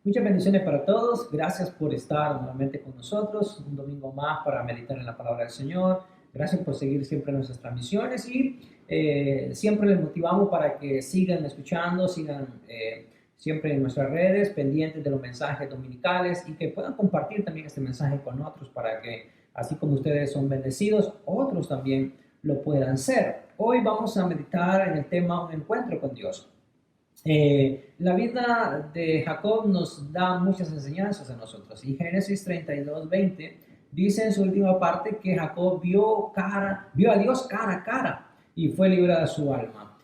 Muchas bendiciones para todos. Gracias por estar nuevamente con nosotros. Un domingo más para meditar en la palabra del Señor. Gracias por seguir siempre nuestras transmisiones y siempre les motivamos para que sigan escuchando, sigan siempre en nuestras redes, pendientes de los mensajes dominicales y que puedan compartir también este mensaje con otros para que, así como ustedes son bendecidos, otros también lo puedan ser. Hoy vamos a meditar en el tema Un encuentro con Dios. La vida de Jacob nos da muchas enseñanzas a nosotros y Génesis 32:20 dice en su última parte que Jacob vio a Dios cara a cara y fue librada su alma.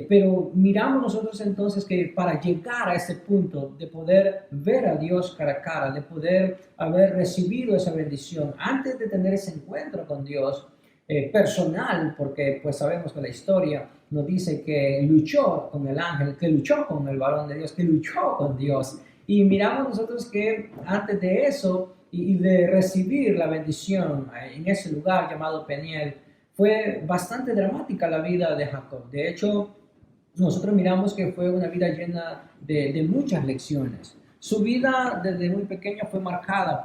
Pero miramos nosotros entonces que para llegar a ese punto de poder ver a Dios cara a cara, de poder haber recibido esa bendición, antes de tener ese encuentro con Dios, personal, porque pues sabemos que la historia nos dice que luchó con el ángel, que luchó con el varón de Dios, que luchó con Dios. Y miramos nosotros que antes de eso y de recibir la bendición en ese lugar llamado Peniel, fue bastante dramática la vida de Jacob. De hecho, nosotros miramos que fue una vida llena de muchas lecciones. Su vida desde muy pequeña fue marcada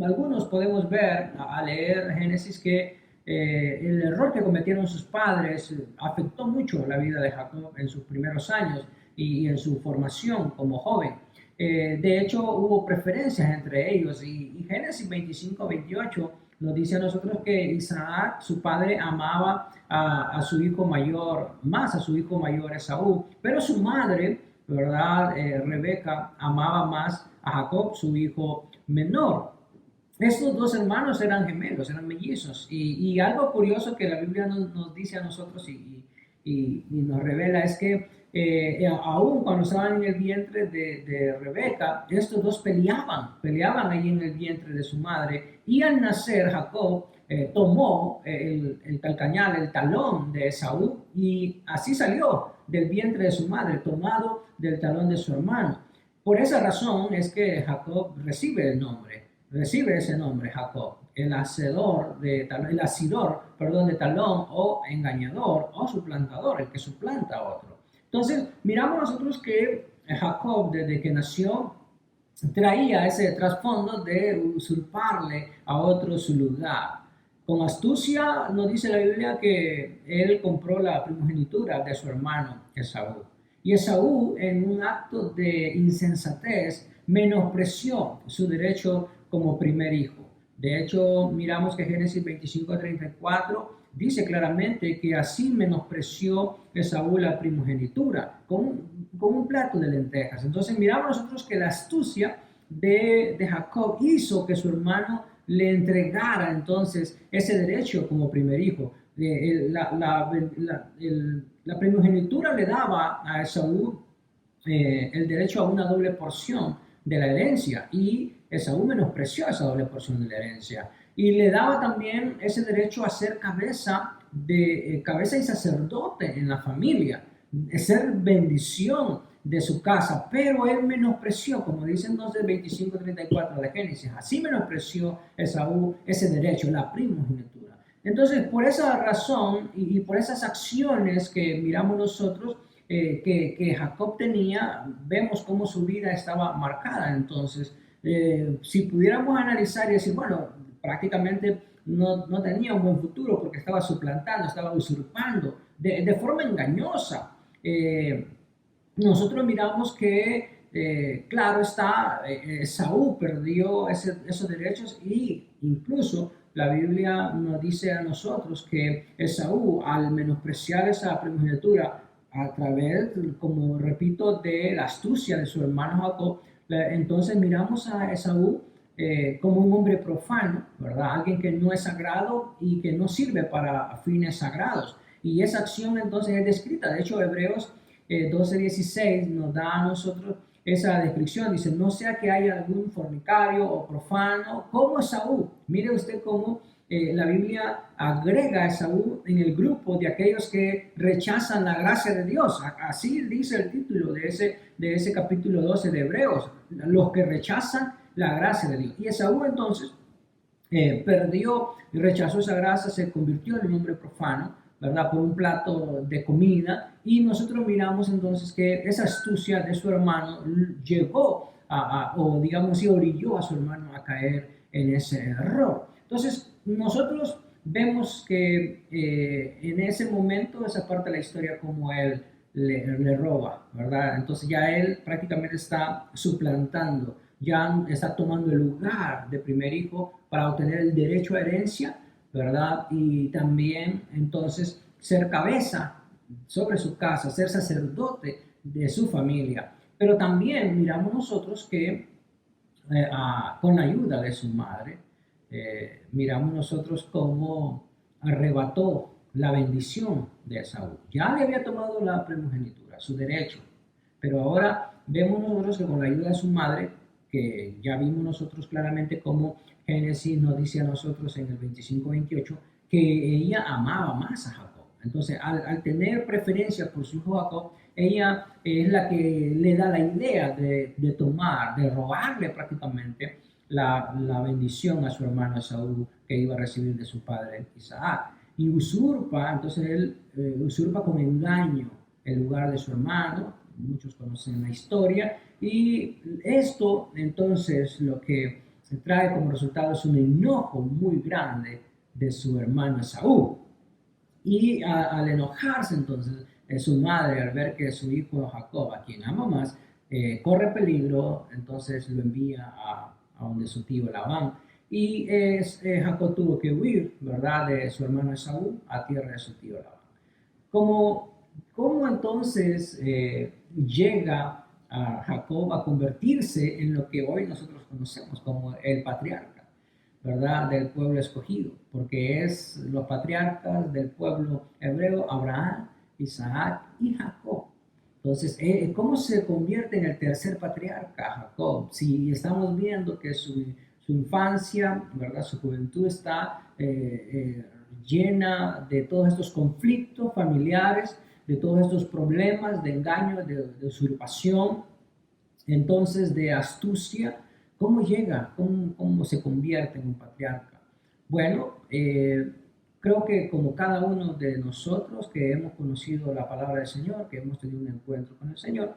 algunos podemos ver a leer Génesis que el error que cometieron sus padres afectó mucho la vida de Jacob en sus primeros años y en su formación como joven. De hecho, hubo preferencias entre ellos y Génesis 25-28 nos dice a nosotros que Isaac, su padre, amaba a su hijo mayor, más a su hijo mayor Esaú, pero su madre, ¿verdad? Rebeca, amaba más a Jacob, su hijo menor. Estos dos hermanos eran gemelos, eran mellizos. Y algo curioso que la Biblia nos dice a nosotros y nos revela es que aún cuando estaban en el vientre de Rebeca, estos dos peleaban ahí en el vientre de su madre. Y al nacer, Jacob tomó el calcañal, el talón de Esaú, y así salió del vientre de su madre, tomado del talón de su hermano. Por esa razón es que Jacob recibe ese nombre Jacob, el asidor, perdón, de talón o engañador o suplantador, el que suplanta a otro. Entonces, miramos nosotros que Jacob, desde que nació, traía ese trasfondo de usurparle a otro su lugar. Con astucia nos dice la Biblia que él compró la primogenitura de su hermano Esaú. Y Esaú, en un acto de insensatez, menospreció su derecho como primer hijo. De hecho, miramos que Génesis 25:34 dice claramente que así menospreció Esaú la primogenitura con un plato de lentejas. Entonces miramos nosotros que la astucia de Jacob hizo que su hermano le entregara entonces ese derecho como primer hijo. La primogenitura le daba a Esaú el derecho a una doble porción de la herencia y Esaú menospreció esa doble porción de la herencia y le daba también ese derecho a ser cabeza y sacerdote en la familia, de ser bendición de su casa, pero él menospreció, como dice entonces 25:34 de Génesis, así menospreció Esaú ese derecho, la primogenitura. Entonces, por esa razón y por esas acciones que miramos nosotros, que Jacob tenía, vemos cómo su vida estaba marcada. Entonces, si pudiéramos analizar y decir, bueno, prácticamente no tenía un buen futuro porque estaba suplantando, estaba usurpando de forma engañosa. Nosotros miramos que, claro está, Saúl perdió esos derechos y incluso la Biblia nos dice a nosotros que Esaú, al menospreciar esa primogenitura a través, como repito, de la astucia de su hermano Jacob, entonces miramos a Esaú como un hombre profano, ¿verdad? Alguien que no es sagrado y que no sirve para fines sagrados. Y esa acción entonces es descrita. De hecho, Hebreos 12:16 nos da a nosotros esa descripción. Dice, no sea que haya algún fornicario o profano como Esaú. Mire usted cómo la Biblia agrega a Esaú en el grupo de aquellos que rechazan la gracia de Dios. Así dice el título de ese capítulo 12 de Hebreos, los que rechazan la gracia de Dios. Y Esaú entonces perdió y rechazó esa gracia, se convirtió en un hombre profano, ¿verdad? Por un plato de comida, y nosotros miramos entonces que esa astucia de su hermano llegó o digamos así, orilló a su hermano a caer en ese error. Entonces, nosotros vemos que en ese momento, esa parte de la historia, como él le roba, ¿verdad? Entonces ya él prácticamente está suplantando, ya está tomando el lugar de primer hijo para obtener el derecho a herencia, ¿verdad? Y también entonces ser cabeza sobre su casa, ser sacerdote de su familia. Pero también miramos nosotros que con la ayuda de su madre, miramos nosotros cómo arrebató la bendición de Esaú. Ya le había tomado la primogenitura, su derecho, pero ahora vemos nosotros que con la ayuda de su madre, que ya vimos nosotros claramente cómo Génesis nos dice a nosotros en el 25-28, que ella amaba más a Jacob. Entonces, al tener preferencia por su hijo Jacob, ella es la que le da la idea de tomar, de robarle prácticamente la bendición a su hermano Esaú que iba a recibir de su padre Isaac. Y usurpa, entonces él usurpa con engaño el lugar de su hermano, muchos conocen la historia, y esto entonces lo que se trae como resultado es un enojo muy grande de su hermano Esaú. Y al enojarse entonces su madre, al ver que su hijo Jacob, a quien ama más, corre peligro, entonces lo envía a donde su tío Labán. Y Jacob tuvo que huir, ¿verdad?, de su hermano Esaú a tierra de su tío Labán. ¿Cómo entonces llega a Jacob a convertirse en lo que hoy nosotros conocemos como el patriarca, ¿verdad?, del pueblo escogido? Porque es los patriarcas del pueblo hebreo: Abraham, Isaac y Jacob. Entonces, ¿cómo se convierte en el tercer patriarca Jacob? Si estamos viendo que su infancia, ¿verdad?, su juventud está llena de todos estos conflictos familiares, de todos estos problemas de engaño, de usurpación, entonces de astucia. ¿Cómo llega? ¿Cómo se convierte en un patriarca? Bueno, creo que como cada uno de nosotros que hemos conocido la palabra del Señor, que hemos tenido un encuentro con el Señor,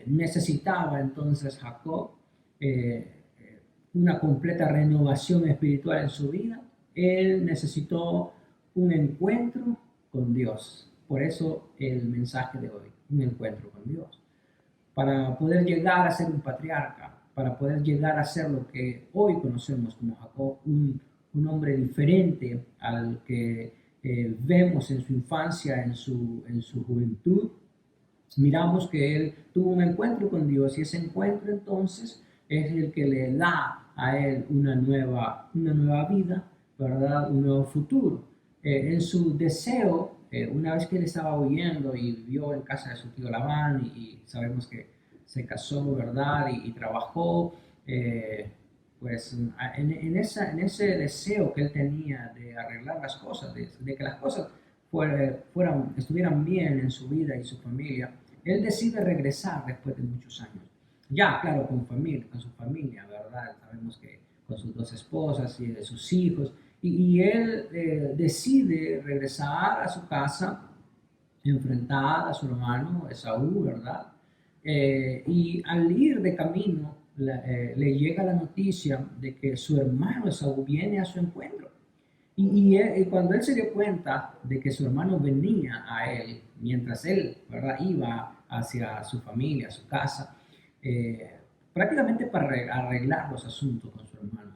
necesitaba entonces Jacob una completa renovación espiritual en su vida. Él necesitó un encuentro con Dios. Por eso el mensaje de hoy, un encuentro con Dios. Para poder llegar a ser un patriarca, para poder llegar a ser lo que hoy conocemos como Jacob, un hombre diferente al que vemos en su infancia, en su juventud. Miramos que él tuvo un encuentro con Dios, y ese encuentro entonces es el que le da a él una nueva vida, ¿verdad? Un nuevo futuro. En su deseo, una vez que él estaba huyendo y vivió en casa de su tío Labán, y sabemos que se casó, ¿verdad? Y trabajó, pues en ese deseo que él tenía de arreglar las cosas, de que las cosas estuvieran bien en su vida y su familia, él decide regresar después de muchos años. Ya, claro, con su familia, ¿verdad? Sabemos que con sus dos esposas y de sus hijos. Y él decide regresar a su casa, enfrentar a su hermano Esaú, ¿verdad? Y al ir de camino, le llega la noticia de que su hermano Esaú viene a su encuentro. Y cuando él se dio cuenta de que su hermano venía a él, mientras él, ¿verdad?, iba hacia su familia, a su casa, prácticamente para arreglar los asuntos con su hermano.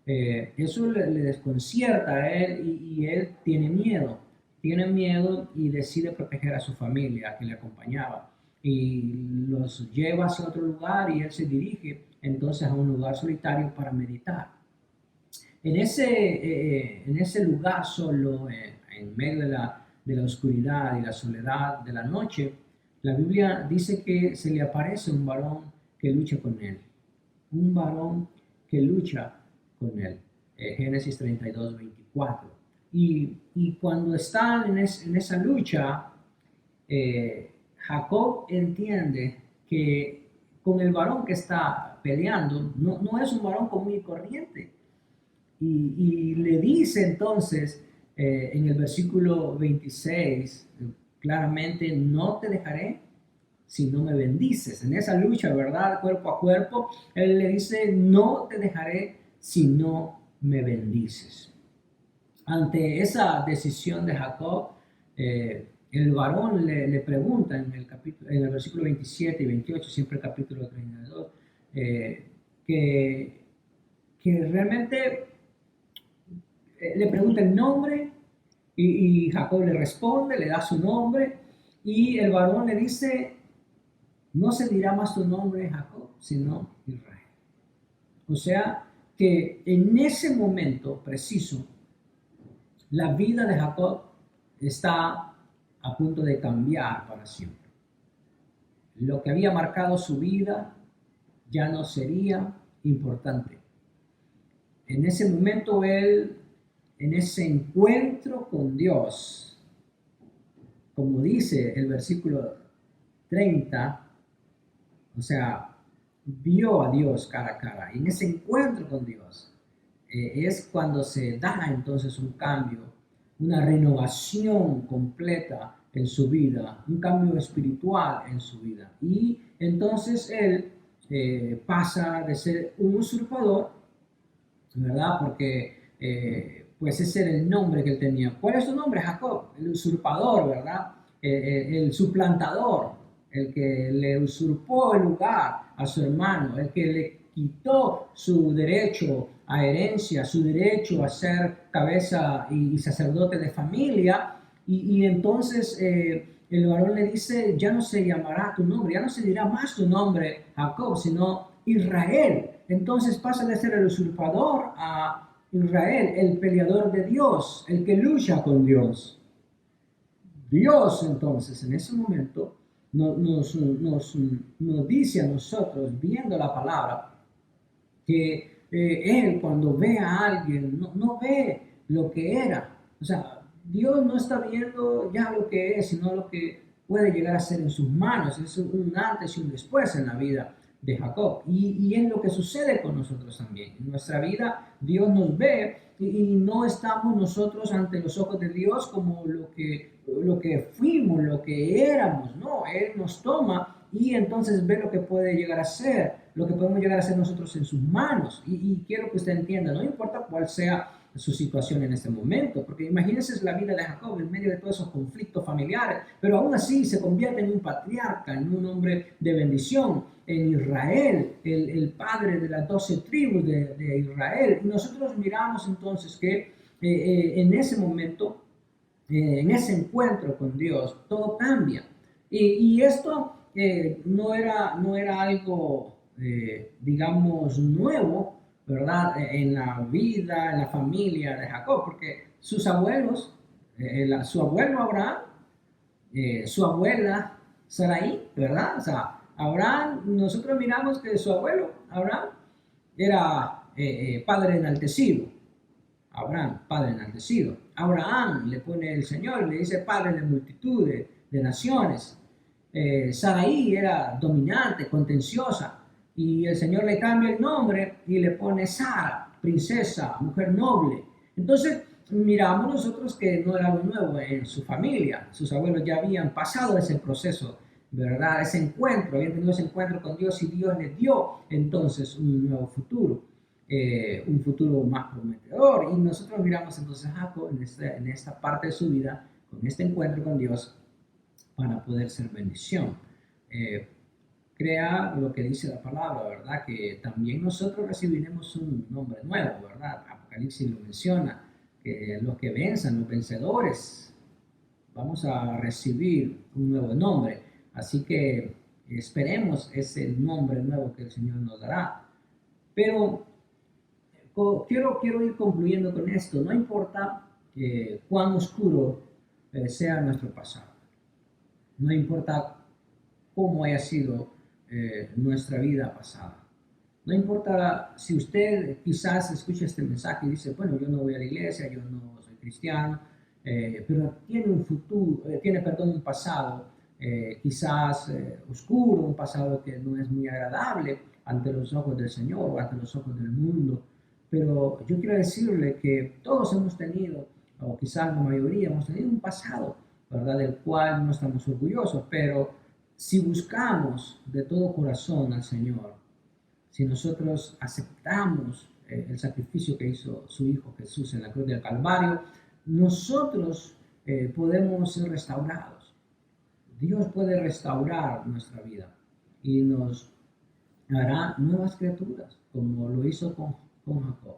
Eso le desconcierta a él, y él tiene miedo y decide proteger a su familia que le acompañaba, y los lleva hacia otro lugar, y él se dirige entonces a un lugar solitario para meditar. En ese lugar solo, en medio de la oscuridad y la soledad de la noche, la Biblia dice que se le aparece un varón que lucha con él. Un varón que lucha con él. Génesis 32-24. Y cuando están en esa lucha, Jacob entiende que con el varón que está peleando no es un varón común y corriente. Y le dice entonces en el versículo 26, claramente, no te dejaré si no me bendices. En esa lucha, ¿verdad? Cuerpo a cuerpo, él le dice, no te dejaré si no me bendices. Ante esa decisión de Jacob, el varón le pregunta en el versículo 27 y 28, siempre el capítulo 32, eh, que, que realmente le pregunta el nombre y Jacob le responde, le da su nombre y el varón le dice, no se dirá más tu nombre Jacob, sino Israel. O sea que en ese momento preciso, la vida de Jacob está a punto de cambiar para siempre. Lo que había marcado su vida ya no sería importante. En ese momento él, en ese encuentro con Dios, como dice el versículo 30, o sea, vio a Dios cara a cara. Y en ese encuentro con Dios es cuando se da entonces un cambio, una renovación completa en su vida, un cambio espiritual en su vida. Y entonces él pasa de ser un usurpador, ¿verdad? Porque pues ese era el nombre que él tenía. ¿Cuál es su nombre? Jacob, el usurpador, ¿verdad? El suplantador, el que le usurpó el lugar a su hermano, el que le quitó su derecho a herencia, su derecho a ser cabeza y sacerdote de familia. Y entonces el varón le dice, ya no se llamará tu nombre, ya no se dirá más tu nombre Jacob, sino Israel. Entonces pasa de ser el usurpador a Israel, el peleador de Dios, el que lucha con Dios. Dios entonces en ese momento nos dice a nosotros, viendo la palabra, que Él cuando ve a alguien no ve lo que era. O sea, Dios no está viendo ya lo que es, sino lo que puede llegar a ser en sus manos. Es un antes y un después en la vida de Jacob. Y es lo que sucede con nosotros también. En nuestra vida Dios nos ve y no estamos nosotros ante los ojos de Dios como lo que fuimos, lo que éramos. No, Él nos toma y entonces ve lo que puede llegar a ser, lo que podemos llegar a ser nosotros en sus manos. Y quiero que usted entienda, no importa cuál sea su situación en este momento, porque imagínense la vida de Jacob en medio de todos esos conflictos familiares, pero aún así se convierte en un patriarca, en un hombre de bendición, en Israel, el padre de las 12 tribus de Israel. Y nosotros miramos entonces que en ese momento, en ese encuentro con Dios, todo cambia. Y esto no era algo, digamos, nuevo, ¿verdad? En la vida, en la familia de Jacob, porque sus abuelos, su abuelo Abraham, su abuela Sarai, ¿verdad? O sea, Abraham, nosotros miramos que su abuelo Abraham era padre enaltecido. Abraham, padre enaltecido. Abraham le pone el Señor, le dice padre de multitud de naciones. Sarai era dominante, contenciosa, y el Señor le cambia el nombre y le pone Sara, princesa, mujer noble. Entonces, miramos nosotros que no era algo nuevo en su familia, sus abuelos ya habían pasado ese proceso, ¿verdad? Ese encuentro, habían tenido ese encuentro con Dios y Dios les dio entonces un nuevo futuro. Un futuro más prometedor. Y nosotros miramos entonces a Jacob en esta parte de su vida, con este encuentro con Dios, para poder ser bendición. Crea lo que dice la palabra, ¿verdad? Que también nosotros recibiremos un nombre nuevo, ¿verdad? Apocalipsis lo menciona, que los que venzan, los vencedores, vamos a recibir un nuevo nombre. Así que esperemos ese nombre nuevo que el Señor nos dará. Pero quiero ir concluyendo con esto. No importa cuán oscuro sea nuestro pasado. No importa cómo haya sido nuestra vida pasada. No importa si usted quizás escucha este mensaje y dice, bueno, yo no voy a la iglesia, yo no soy cristiano, pero tiene un futuro, un pasado quizás oscuro, un pasado que no es muy agradable ante los ojos del Señor o ante los ojos del mundo. Pero yo quiero decirle que todos hemos tenido o quizás la mayoría, hemos tenido un pasado, ¿verdad? Del cual no estamos orgullosos, pero si buscamos de todo corazón al Señor, si nosotros aceptamos el sacrificio que hizo su Hijo Jesús en la cruz del Calvario, nosotros podemos ser restaurados. Dios puede restaurar nuestra vida y nos hará nuevas criaturas, como lo hizo con Jacob.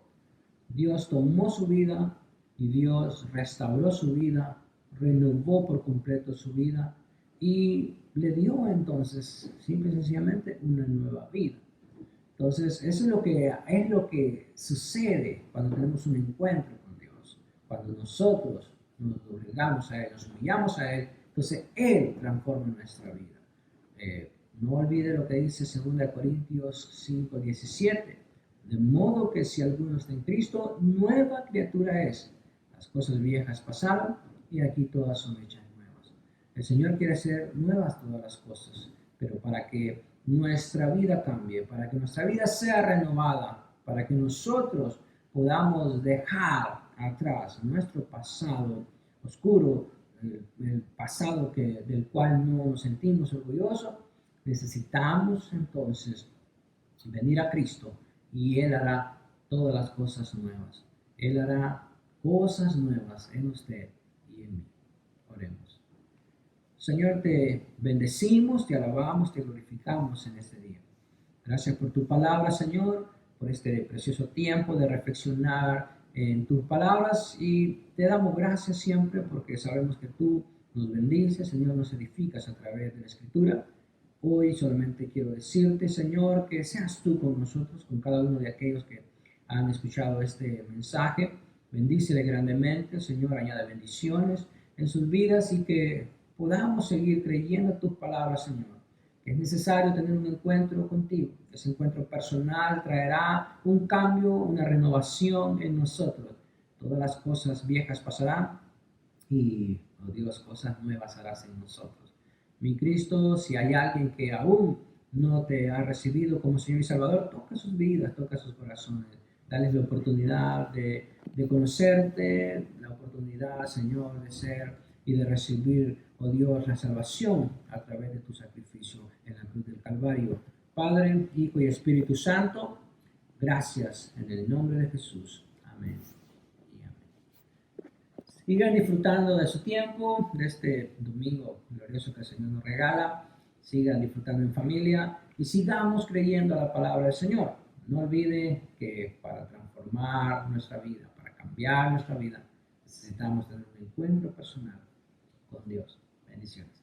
Dios tomó su vida y Dios restauró su vida, renovó por completo su vida y le dio entonces, simple y sencillamente, una nueva vida. Entonces, eso es lo que sucede cuando tenemos un encuentro con Dios. Cuando nosotros nos doblegamos a Él, nos humillamos a Él, entonces Él transforma nuestra vida. No olvide lo que dice 2 Corintios 5:17. De modo que si alguno está en Cristo, nueva criatura es. Las cosas viejas pasaron y aquí todas son hechas nuevas. El Señor quiere hacer nuevas todas las cosas, pero para que nuestra vida cambie, para que nuestra vida sea renovada, para que nosotros podamos dejar atrás nuestro pasado oscuro, el pasado del cual no nos sentimos orgullosos, necesitamos entonces venir a Cristo y Él hará todas las cosas nuevas. Él hará cosas nuevas en usted y en mí. Oremos. Señor, te bendecimos, te alabamos, te glorificamos en este día. Gracias por tu palabra, Señor, por este precioso tiempo de reflexionar en tus palabras y te damos gracias siempre porque sabemos que tú nos bendices, Señor, nos edificas a través de la Escritura. Hoy solamente quiero decirte, Señor, que seas tú con nosotros, con cada uno de aquellos que han escuchado este mensaje. Bendícele grandemente, Señor, añade bendiciones en sus vidas y que podamos seguir creyendo tus palabras, Señor. Es necesario tener un encuentro contigo. Ese encuentro personal traerá un cambio, una renovación en nosotros. Todas las cosas viejas pasarán y, oh Dios, cosas nuevas harás en nosotros. Mi Cristo, si hay alguien que aún no te ha recibido como Señor y Salvador, toca sus vidas, toca sus corazones. Dales la oportunidad de conocerte, la oportunidad, Señor, de ser y de recibir, oh Dios, la salvación a través de tu sacrificio en la cruz del Calvario. Padre, Hijo y Espíritu Santo, gracias en el nombre de Jesús. Amén. Sigan disfrutando de su tiempo, de este domingo glorioso que el Señor nos regala. Sigan disfrutando en familia y sigamos creyendo a la palabra del Señor. No olvide que para transformar nuestra vida, para cambiar nuestra vida, necesitamos tener un encuentro personal con Dios. Bendiciones.